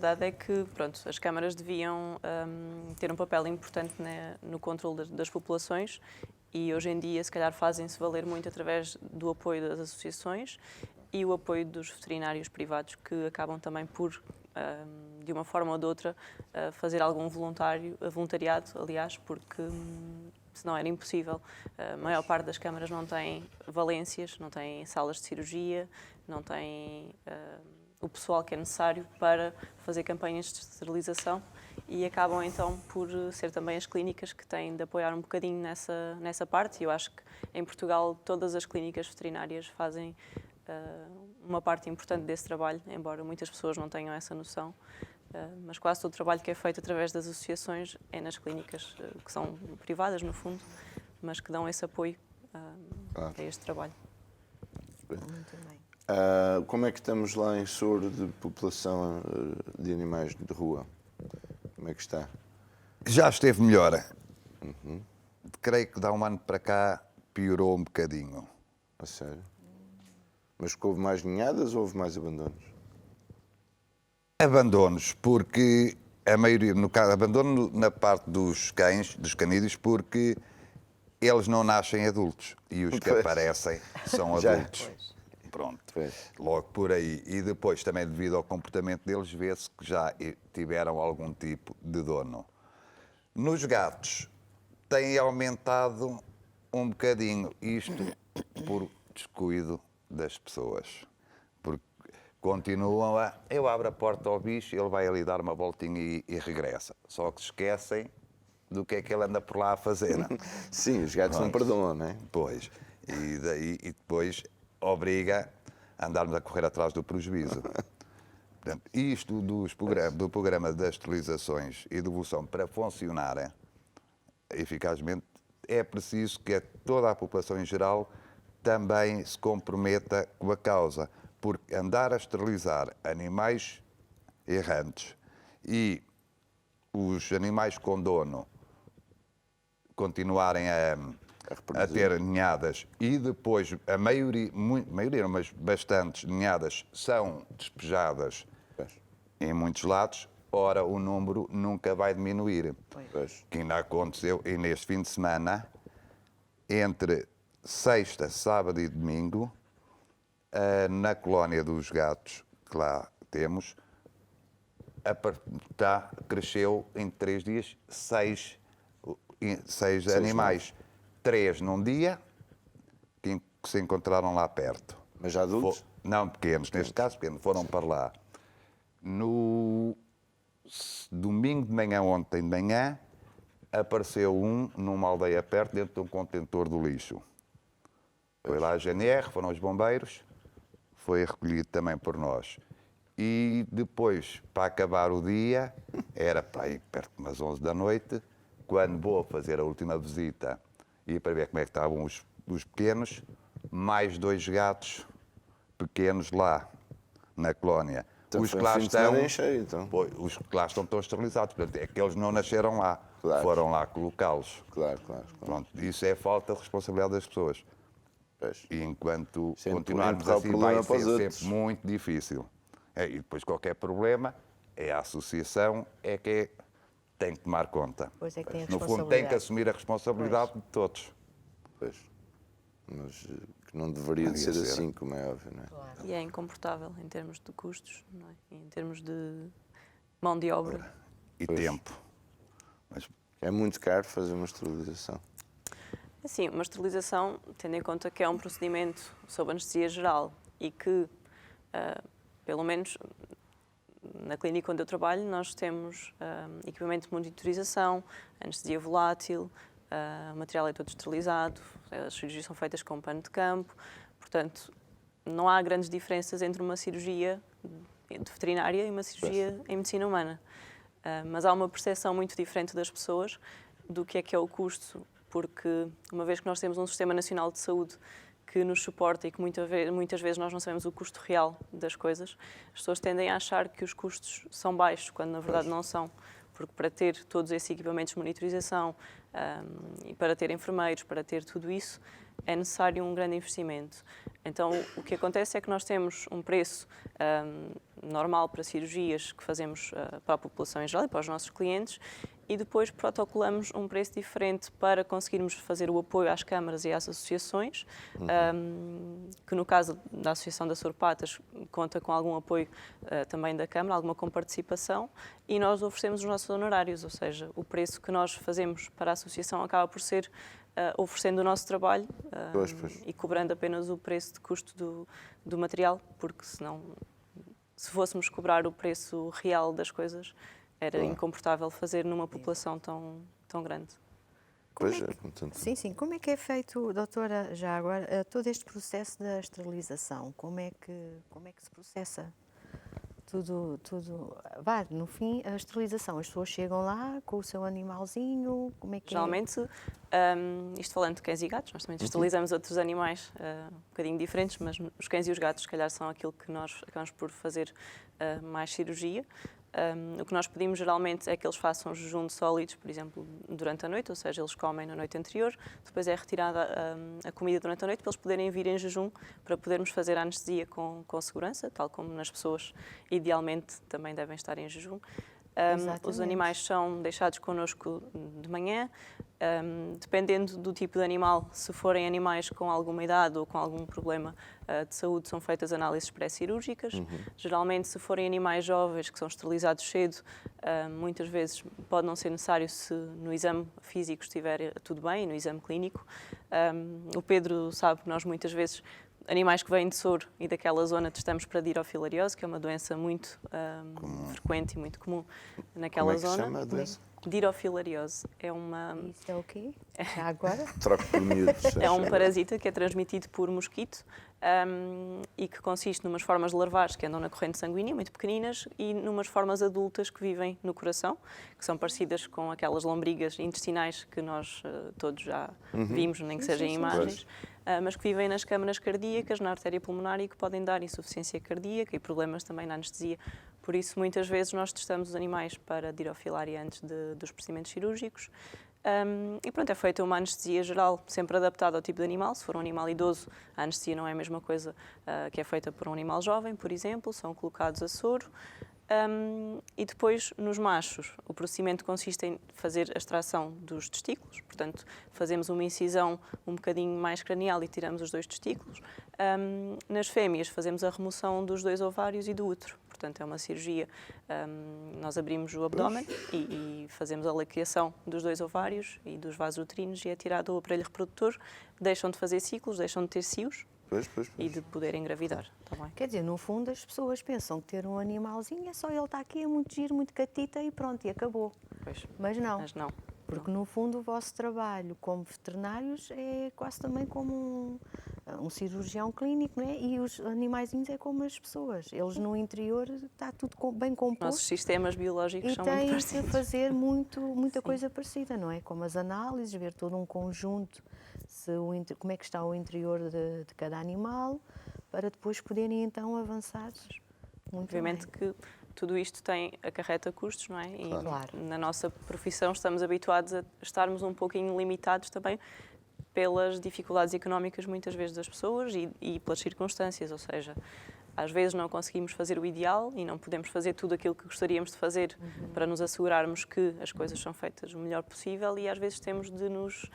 verdade é que pronto, as câmaras deviam ter um papel importante no controle das populações e hoje em dia, se calhar, fazem-se valer muito através do apoio das associações e o apoio dos veterinários privados que acabam também por, de uma forma ou de outra, fazer algum voluntariado, aliás, porque senão era impossível. A maior parte das câmaras não tem valências, não tem salas de cirurgia, não tem o pessoal que é necessário para fazer campanhas de esterilização e acabam então por ser também as clínicas que têm de apoiar um bocadinho nessa parte. E eu acho que em Portugal todas as clínicas veterinárias fazem uma parte importante desse trabalho, embora muitas pessoas não tenham essa noção. Mas quase todo o trabalho que é feito através das associações é nas clínicas, que são privadas, no fundo, mas que dão esse apoio a este trabalho. Muito bem. Como é que estamos lá em Souro de população de animais de rua? Como é que está? Já esteve melhor. Creio que dá um ano para cá piorou um bocadinho. A sério? Mas que houve mais ninhadas ou houve mais abandonos? Abandonos, porque a maioria, no caso, abandono na parte dos cães, dos canídeos, porque eles não nascem adultos e os que aparecem são Já. adultos. Pronto, Pois. logo por aí. E depois, também devido ao comportamento deles, vê-se que já tiveram algum tipo de dono. Nos gatos, tem aumentado um bocadinho, isto por descuido das pessoas. Porque continuam a... Eu abro a porta ao bicho, ele vai ali dar uma voltinha e regressa. Só que se esquecem do que é que ele anda por lá a fazer. Sim, os gatos não perdoam, não é? Pois. E depois obriga a andarmos a correr atrás do prejuízo. Portanto, isto do programa das esterilizações e devolução para funcionar eficazmente, é preciso que toda a população em geral também se comprometa com a causa, porque andar a esterilizar animais errantes e os animais com dono continuarem a ter ninhadas e depois a maioria, mas bastantes ninhadas são despejadas em muitos lados, ora o número nunca vai diminuir. Pois. Que ainda aconteceu, e neste fim de semana, entre sexta, sábado e domingo, na colónia dos gatos que lá temos, cresceu em 3 dias 6 animais. 3 num dia que se encontraram lá perto. Mas já adultos? Não, pequenos, neste caso pequenos, foram para lá. No domingo de manhã, ontem de manhã, apareceu um numa aldeia perto, dentro de um contentor do lixo. Foi lá a GNR, foram os bombeiros, foi recolhido também por nós. E depois, para acabar o dia, era para aí perto de umas 11 da noite, quando vou fazer a última visita e para ver como é que estavam os pequenos, mais 2 gatos pequenos lá, na colónia. Então os foi que lá um fim de estão, semana em cheio, então. pois, os que lá estão esterilizados, portanto, é que eles não nasceram lá, Claro. foram lá colocá-los. Claro, claro. Pronto, isso é falta de responsabilidade das pessoas. Pois. E enquanto Sempre continuarmos empurrar o assim, problema vai para os ser outros. sempre muito difícil. E depois qualquer problema, a associação tem que tomar conta. Pois é que tem a No fundo, tem que responsabilidade. assumir a responsabilidade de todos. Pois. Mas que não deveria de ser assim, como é óbvio, não é? Claro. E é incomportável em termos de custos, não é? E em termos de mão de obra. E Pois. tempo. Mas É muito caro fazer uma esterilização. Assim, uma esterilização, tendo em conta que é um procedimento sob anestesia geral e que, pelo menos na clínica onde eu trabalho, nós temos equipamento de monitorização, anestesia volátil, o material é todo esterilizado, as cirurgias são feitas com pano de campo, portanto, não há grandes diferenças entre uma cirurgia de veterinária e uma cirurgia em medicina humana. Mas há uma percepção muito diferente das pessoas do que é o custo, porque uma vez que nós temos um Sistema Nacional de Saúde que nos suporta e que muitas vezes nós não sabemos o custo real das coisas, as pessoas tendem a achar que os custos são baixos, quando na verdade não são. Porque para ter todos esses equipamentos de monitorização e para ter enfermeiros, para ter tudo isso, é necessário um grande investimento. Então, o que acontece é que nós temos um preço normal para cirurgias que fazemos para a população em geral e para os nossos clientes, e depois protocolamos um preço diferente para conseguirmos fazer o apoio às câmaras e às associações, que no caso da Associação das Sorpatas conta com algum apoio também da Câmara, alguma comparticipação, e nós oferecemos os nossos honorários, ou seja, o preço que nós fazemos para a associação acaba por ser oferecendo o nosso trabalho Pois. e cobrando apenas o preço de custo do material, porque senão, se fôssemos cobrar o preço real das coisas, era incomportável fazer numa população tão grande. Pois Como é, é portanto, Sim. Como é que é feito, doutora, já agora, todo este processo da esterilização? Como é que se processa? Tudo, no fim, a esterilização, as pessoas chegam lá com o seu animalzinho, como é que Geralmente, isto falando de cães e gatos, nós também esterilizamos outros animais um bocadinho diferentes, mas os cães e os gatos, se calhar, são aquilo que nós acabamos por fazer mais cirurgia. O que nós pedimos geralmente é que eles façam jejum de sólidos, por exemplo, durante a noite, ou seja, eles comem na noite anterior, depois é retirada a comida durante a noite para eles poderem vir em jejum, para podermos fazer a anestesia com segurança, tal como nas pessoas idealmente também devem estar em jejum. Os animais são deixados connosco de manhã, dependendo do tipo de animal, se forem animais com alguma idade ou com algum problema de saúde, são feitas análises pré-cirúrgicas. Geralmente, se forem animais jovens que são esterilizados cedo, muitas vezes pode não ser necessário se no exame físico estiver tudo bem, no exame clínico. O Pedro sabe que nós muitas vezes animais que vêm de Soro e daquela zona testamos para dirofilariose, que é uma doença muito frequente e muito comum naquela como é que zona. se chama a doença? Dirofilariose é uma... Isso é o quê? Já agora? Troco por miúdos. É um parasita que é transmitido por mosquito e que consiste numas formas de larvares que andam na corrente sanguínea, muito pequeninas, e numas formas adultas que vivem no coração, que são parecidas com aquelas lombrigas intestinais que nós todos já vimos, nem que seja em imagens, mas que vivem nas câmaras cardíacas, na artéria pulmonar e que podem dar insuficiência cardíaca e problemas também na anestesia. Por isso, muitas vezes, nós testamos os animais para dirofilária antes dos procedimentos cirúrgicos. E pronto, é feita uma anestesia geral, sempre adaptada ao tipo de animal. Se for um animal idoso, a anestesia não é a mesma coisa que é feita por um animal jovem, por exemplo. São colocados a soro. E depois, nos machos, o procedimento consiste em fazer a extração dos testículos. Portanto, fazemos uma incisão um bocadinho mais cranial e tiramos os 2 testículos. Nas fêmeas, fazemos a remoção dos 2 ovários e do útero. Portanto, é uma cirurgia, nós abrimos o abdômen e fazemos a laqueação dos 2 ovários e dos vasos uterinos e é tirado o aparelho reprodutor, deixam de fazer ciclos, deixam de ter cios e de poder engravidar. Tá bem? Quer dizer, no fundo as pessoas pensam que ter um animalzinho é só ele estar aqui, é muito giro, muito catita e pronto, e acabou. Pois, Mas não. não. Porque no fundo o vosso trabalho como veterinários é quase também como um cirurgião clínico, não é? E os animaizinhos é como as pessoas. Eles no interior está tudo bem composto. Nossos sistemas biológicos E são muito têm que parecidos. fazer muita coisa parecida, não é? Como as análises, ver todo um conjunto, como é que está o interior de cada animal, para depois poderem então avançar muito Obviamente bem. que tudo isto acarreta custos, não é? E Claro. na nossa profissão estamos habituados a estarmos um pouquinho limitados também pelas dificuldades económicas muitas vezes das pessoas e pelas circunstâncias, ou seja, às vezes não conseguimos fazer o ideal e não podemos fazer tudo aquilo que gostaríamos de fazer para nos assegurarmos que as coisas são feitas o melhor possível e às vezes temos de nos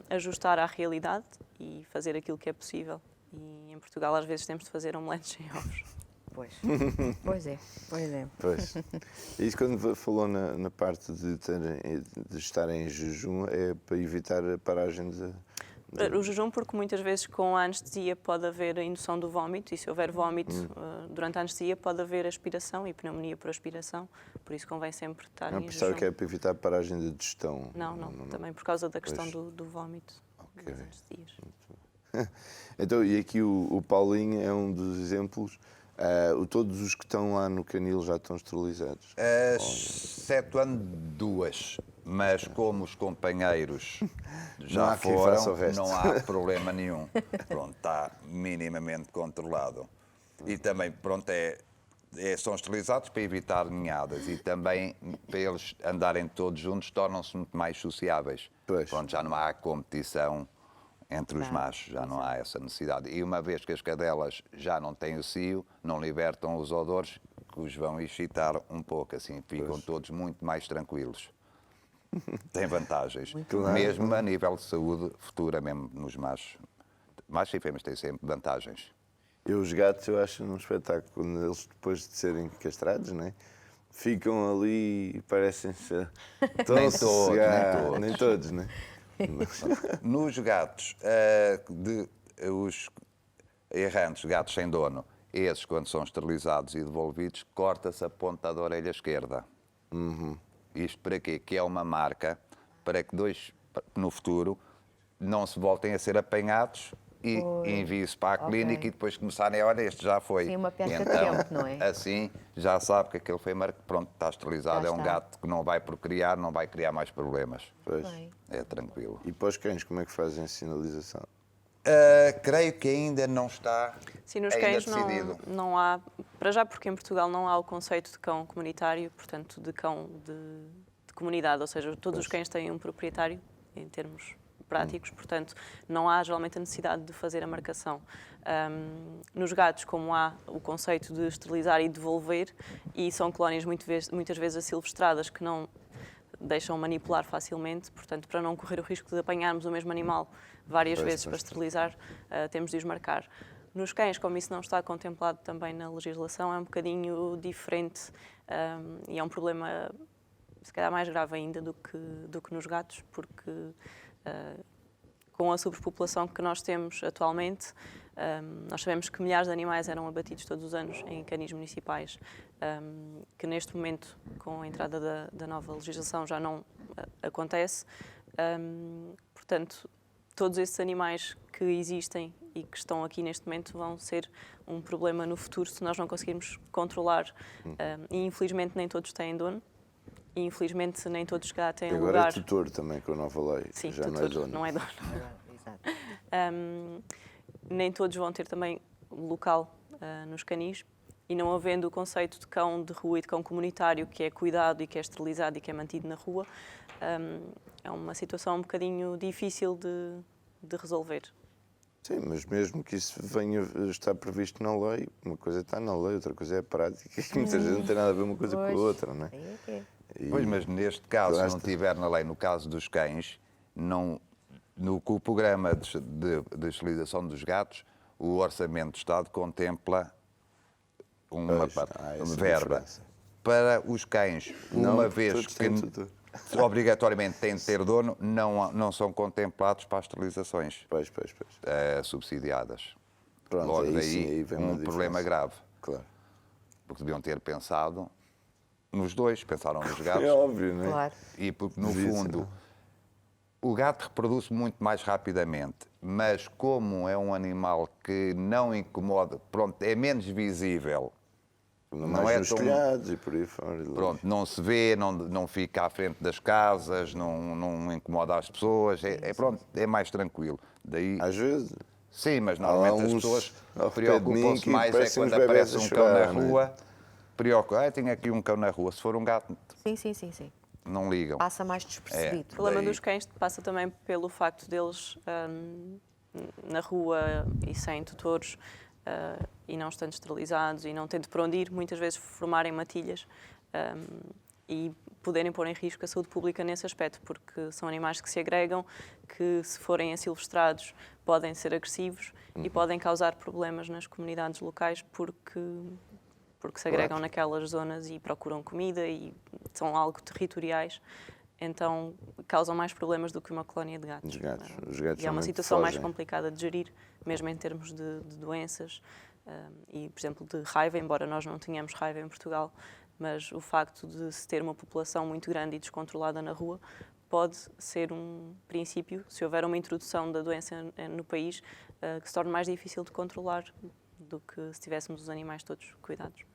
ajustar à realidade e fazer aquilo que é possível. E em Portugal às vezes temos de fazer omeletes sem ovos. Pois é. Pois. E quando falou na parte de estarem em jejum, é para evitar a paragem de... O jejum, porque muitas vezes com a anestesia pode haver a indução do vómito, e se houver vómito durante a anestesia pode haver aspiração e pneumonia por aspiração, por isso convém sempre estar em pensava jejum. que é para evitar a paragem de digestão. Não, também por causa da questão do vómito Ok. das anestesias. Então, e aqui o Paulinho é um dos exemplos. Todos os que estão lá no canil já estão esterilizados? Excetuando 2, mas como os companheiros Não já há quem faça o foram, resto. não há problema nenhum. Pronto, está minimamente controlado. E também, pronto, são esterilizados para evitar ninhadas e também para eles andarem todos juntos tornam-se muito mais sociáveis. Pois. Pronto, já não há competição entre os Claro, machos, já não há essa necessidade. E uma vez que as cadelas já não têm o cio, não libertam os odores que os vão excitar um pouco, assim ficam todos muito mais tranquilos. Tem vantagens, claro. mesmo a nível de saúde futura, mesmo nos machos. Machos e fêmeas têm sempre vantagens. Os gatos eu acho um espetáculo, quando eles depois de serem castrados, né? Ficam ali e parecem ser tão Nem todos, sossegados. Nem todos, né? Nos gatos, os errantes, gatos sem dono, esses, quando são esterilizados e devolvidos, corta-se a ponta da orelha esquerda. Isto para quê? Que é uma marca para que no futuro não se voltem a ser apanhados e enviem-se para a clínica e depois começarem, olha, este já foi. Sim, uma perca de Então, tempo, não é? assim, já sabe que aquele foi marcado, pronto, está esterilizado, Já é um está. gato que não vai procriar, não vai criar mais problemas. Pois. Bem. É tranquilo. E para os cães, como é que fazem a sinalização? Creio que ainda não está Sim, nos ainda cães decidido. não há, para já porque em Portugal não há o conceito de cão comunitário, portanto de cão de comunidade, ou seja, todos os cães têm um proprietário em termos práticos, portanto não há geralmente a necessidade de fazer a marcação. Nos gatos, como há o conceito de esterilizar e devolver, e são colónias muitas vezes asilvestradas que não deixam manipular facilmente, portanto para não correr o risco de apanharmos o mesmo animal várias vezes para esterilizar, temos de os marcar. Nos cães, como isso não está contemplado também na legislação, é um bocadinho diferente e é um problema, se calhar, mais grave ainda do que nos gatos, porque com a superpopulação que nós temos atualmente, nós sabemos que milhares de animais eram abatidos todos os anos em canis municipais, que neste momento, com a entrada da nova legislação, já não acontece. Portanto, todos esses animais que existem e que estão aqui neste momento vão ser um problema no futuro se nós não conseguirmos controlar. E infelizmente nem todos têm dono. E infelizmente nem todos cá têm Agora lugar. é tutor também, com a nova lei. Sim, já tutor, não é dono. não é dono. Exato. Nem todos vão ter também local nos canis. E não havendo o conceito de cão de rua e de cão comunitário, que é cuidado e que é esterilizado e que é mantido na rua, é uma situação um bocadinho difícil de resolver. Sim, mas mesmo que isso venha estar previsto na lei, uma coisa está na lei, outra coisa é a prática, que muitas vezes não tem nada a ver uma coisa com a Pois, outra, não é? aí é que é. Pois, mas neste caso, se não Basta. tiver na lei, no caso dos cães, no programa de esterilização dos gatos, o Orçamento do Estado contempla uma Pois, há essa verba diferença. para os cães, Não, uma vez todos que têm tutor. obrigatoriamente têm de ter dono, não são contemplados para as esterilizações Pois. subsidiadas. Pronto, Logo aí daí, sim, aí vem uma problema diferença. grave, Claro. porque deviam ter pensado nos dois, pensaram nos gatos. É óbvio, não é? Claro. E porque, no Devia ser, fundo, não? o gato reproduz muito mais rapidamente, mas como é um animal que não incomoda, pronto, é menos visível, Mais é nos tão- telhados e por aí fora. pronto, não se vê, não fica à frente das casas, não incomoda as pessoas, pronto, é mais tranquilo. Daí, Às vezes. sim, mas há lá normalmente as uns pessoas ao pé de mim preocupam-se que mais parecem quando uns bebés aparece a um cão na chorar, não é? rua, tenho aqui um cão na rua, se for um gato, Sim. não ligam. Passa mais despercebido. O problema Daí- dos cães passa também pelo facto deles na rua e sem tutores e não estando esterilizados e não tendo por onde ir, muitas vezes formarem matilhas e poderem pôr em risco a saúde pública nesse aspecto, porque são animais que se agregam, que se forem asilvestrados podem ser agressivos e podem causar problemas nas comunidades locais porque se agregam naquelas zonas e procuram comida e são algo territoriais, então causam mais problemas do que uma colónia de gatos. Os gatos E é uma realmente situação mais fogem. complicada de gerir, mesmo em termos de doenças e, por exemplo, de raiva, embora nós não tenhamos raiva em Portugal, mas o facto de se ter uma população muito grande e descontrolada na rua pode ser um princípio, se houver uma introdução da doença no país, que se torne mais difícil de controlar do que se tivéssemos os animais todos cuidados.